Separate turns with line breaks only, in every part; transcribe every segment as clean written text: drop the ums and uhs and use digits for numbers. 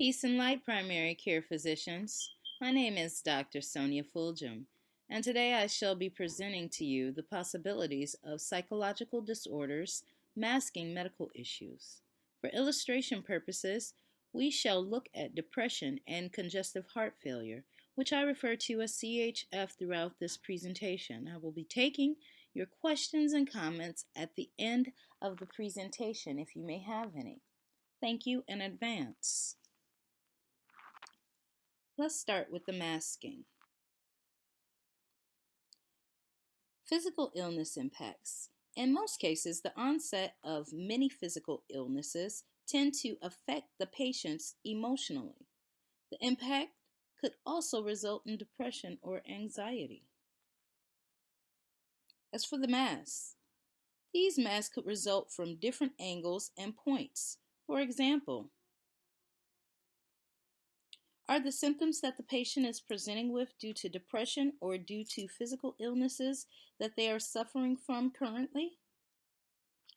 Peace and light, primary care physicians. My name is Dr. Sonia Fulgham, and today I shall be presenting to you the possibilities of psychological disorders masking medical issues. For illustration purposes, we shall look at depression and congestive heart failure, which I refer to as CHF throughout this presentation. I will be taking your questions and comments at the end of the presentation if you may have any. Thank you in advance. Let's start with the masking. Physical illness impacts. In most cases, the onset of many physical illnesses tend to affect the patients emotionally. The impact could also result in depression or anxiety. As for the masks, these masks could result from different angles and points. For example, are the symptoms that the patient is presenting with due to depression or due to physical illnesses that they are suffering from currently?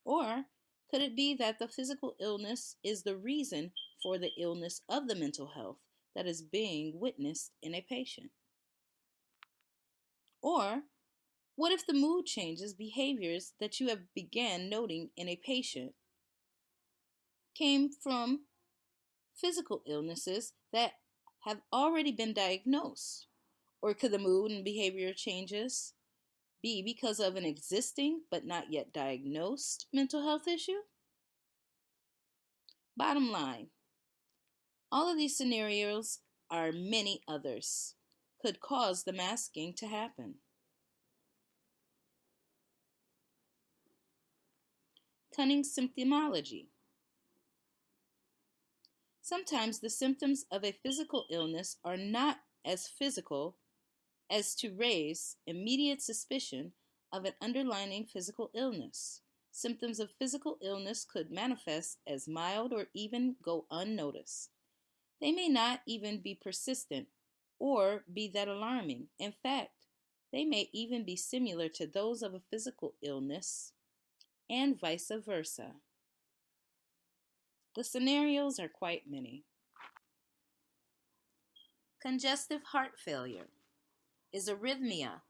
Or could it be that the physical illness is the reason for the illness of the mental health that is being witnessed in a patient? Or what if the mood changes, behaviors that you have began noting in a patient came from physical illnesses that have already been diagnosed? Or could the mood and behavior changes be because of an existing but not yet diagnosed mental health issue? Bottom line, all of these scenarios are many others could cause the masking to happen. Cunning symptomology. Sometimes the symptoms of a physical illness are not as physical as to raise immediate suspicion of an underlying physical illness. Symptoms of physical illness could manifest as mild or even go unnoticed. They may not even be persistent or be that alarming. In fact, they may even be similar to those of a physical illness and vice versa. The scenarios are quite many. Congestive heart failure is arrhythmia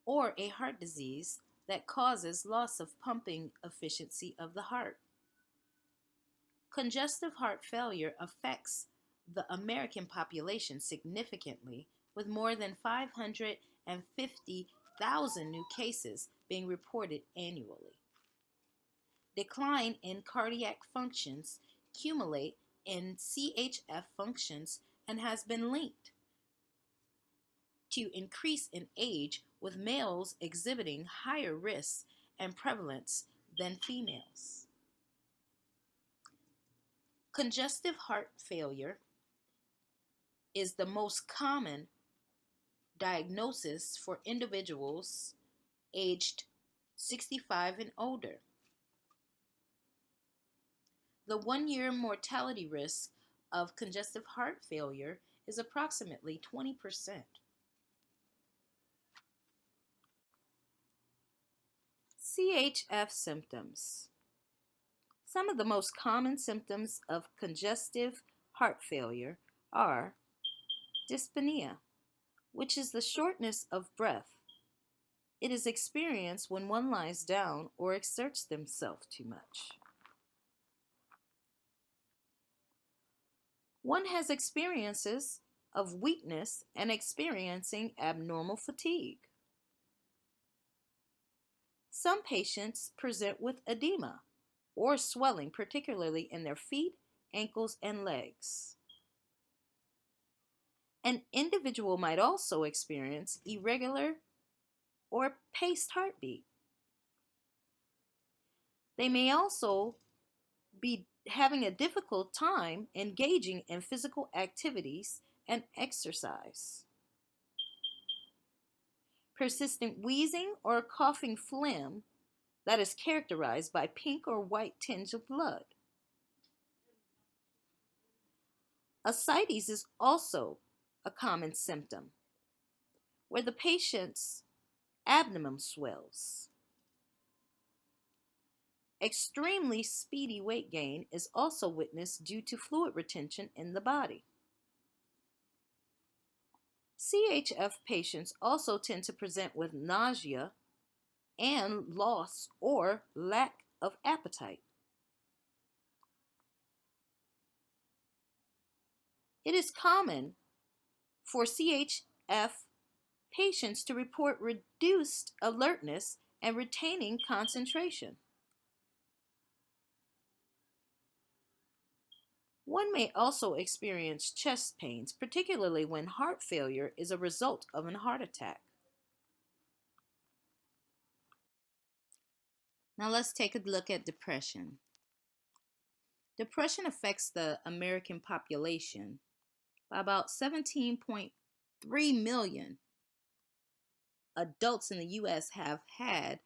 or a heart disease that causes loss of pumping efficiency of the heart. Congestive heart failure affects the American population significantly, with more than 550,000 new cases being reported annually. Decline in cardiac functions accumulate in CHF functions and has been linked to increase in age, with males exhibiting higher risks and prevalence than females. Congestive heart failure is the most common diagnosis for individuals aged 65 and older. The 1-year mortality risk of congestive heart failure is approximately 20%. CHF symptoms. Some of the most common symptoms of congestive heart failure are dyspnea, which is the shortness of breath. It is experienced when one lies down or exerts themselves too much. One has experiences of weakness and experiencing abnormal fatigue. Some patients present with edema or swelling, particularly in their feet, ankles, and legs. An individual might also experience irregular or paced heartbeat. They may also be having a difficult time engaging in physical activities and exercise. Persistent wheezing or coughing phlegm that is characterized by pink or white tinge of blood. Ascites is also a common symptom, where the patient's abdomen swells. Extremely speedy weight gain is also witnessed due to fluid retention in the body. CHF patients also tend to present with nausea and loss or lack of appetite. It is common for CHF patients to report reduced alertness and retaining concentration. One may also experience chest pains, particularly when heart failure is a result of a heart attack. Now let's take a look at depression. Depression affects the American population by about 17.3 million. Adults in the U.S. have had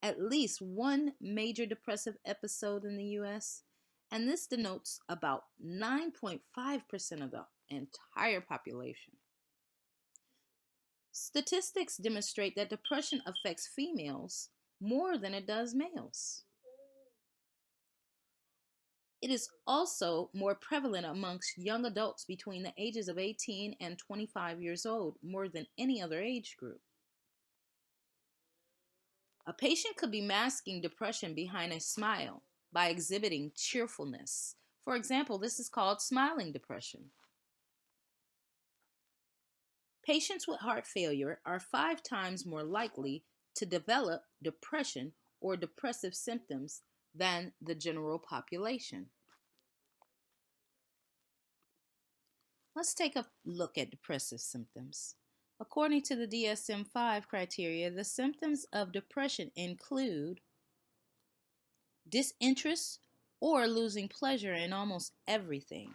at least one major depressive episode in the U.S., and this denotes about 9.5% of the entire population. Statistics demonstrate that depression affects females more than it does males. It is also more prevalent amongst young adults between the ages of 18 and 25 years old, more than any other age group. A patient could be masking depression behind a smile by exhibiting cheerfulness. For example, this is called smiling depression. Patients with heart failure are 5 times more likely to develop depression or depressive symptoms than the general population. Let's take a look at depressive symptoms. According to the DSM-5 criteria, the symptoms of depression include disinterest or losing pleasure in almost everything,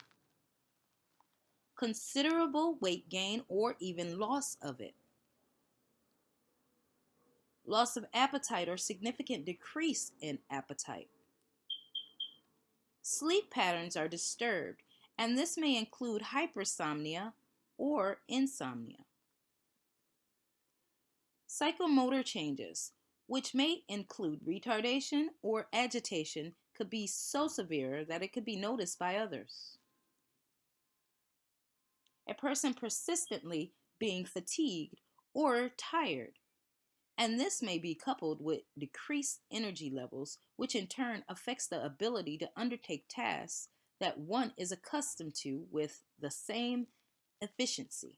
considerable weight gain or even loss of it, loss of appetite or significant decrease in appetite. Sleep patterns are disturbed, and this may include hypersomnia or insomnia. Psychomotor changes, which may include retardation or agitation, could be so severe that it could be noticed by others. A person persistently being fatigued or tired, and this may be coupled with decreased energy levels, which in turn affects the ability to undertake tasks that one is accustomed to with the same efficiency.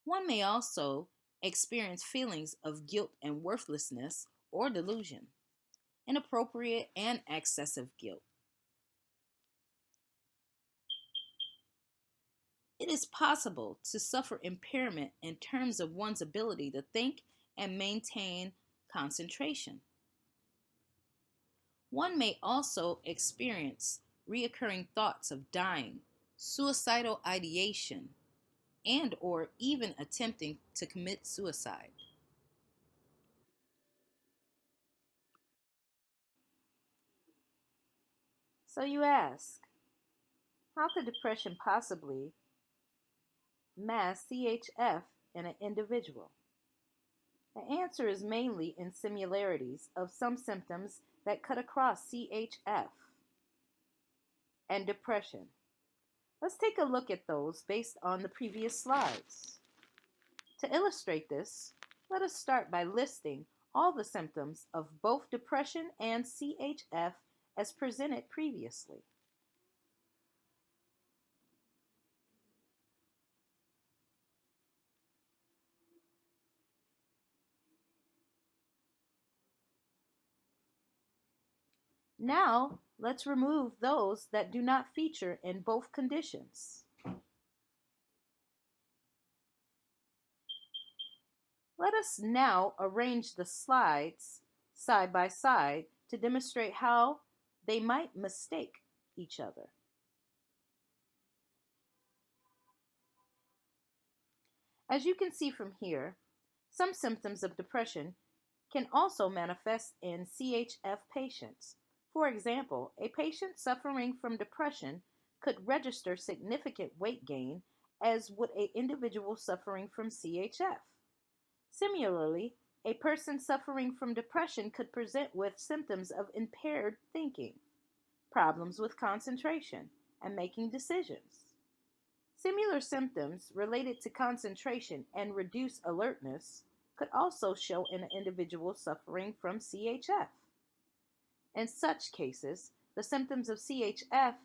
One may also experience feelings of guilt and worthlessness or delusion, inappropriate and excessive guilt. It is possible to suffer impairment in terms of one's ability to think and maintain concentration. One may also experience reoccurring thoughts of dying, suicidal ideation, and or even attempting to commit suicide. So you ask, how could depression possibly mask CHF in an individual? The answer is mainly in similarities of some symptoms that cut across CHF and depression. Let's take a look at those based on the previous slides. To illustrate this, let us start by listing all the symptoms of both depression and CHF as presented previously. Now, let's remove those that do not feature in both conditions. Let us now arrange the slides side by side to demonstrate how they might mistake each other. As you can see from here, some symptoms of depression can also manifest in CHF patients. For example, a patient suffering from depression could register significant weight gain, as would an individual suffering from CHF. Similarly, A person suffering from depression could present with symptoms of impaired thinking, problems with concentration, and making decisions. Similar symptoms related to concentration and reduced alertness could also show in an individual suffering from CHF. In such cases, the symptoms of CHF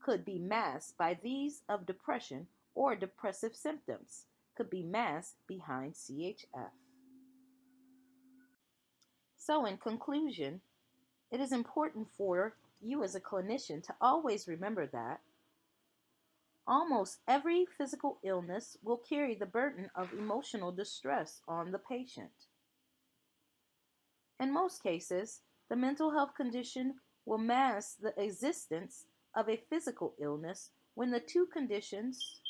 could be masked by these of depression, or depressive symptoms could be masked behind CHF. So, in conclusion, it is important for you as a clinician to always remember that almost every physical illness will carry the burden of emotional distress on the patient. In most cases, the mental health condition will mask the existence of a physical illness when the two conditions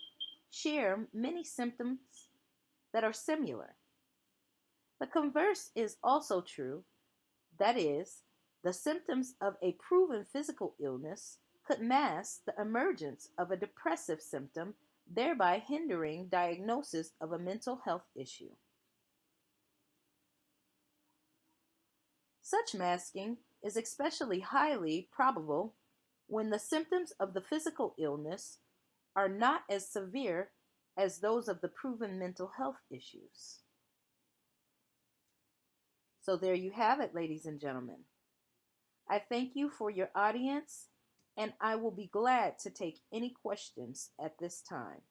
share many symptoms that are similar. The converse is also true, that is, the symptoms of a proven physical illness could mask the emergence of a depressive symptom, thereby hindering diagnosis of a mental health issue. Such masking is especially highly probable when the symptoms of the physical illness are not as severe as those of the proven mental health issues. So there you have it, ladies and gentlemen. I thank you for your audience, and I will be glad to take any questions at this time.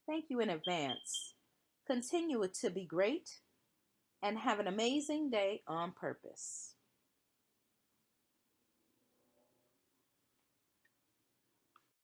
Thank you in advance. Continue to be great and have an amazing day on purpose.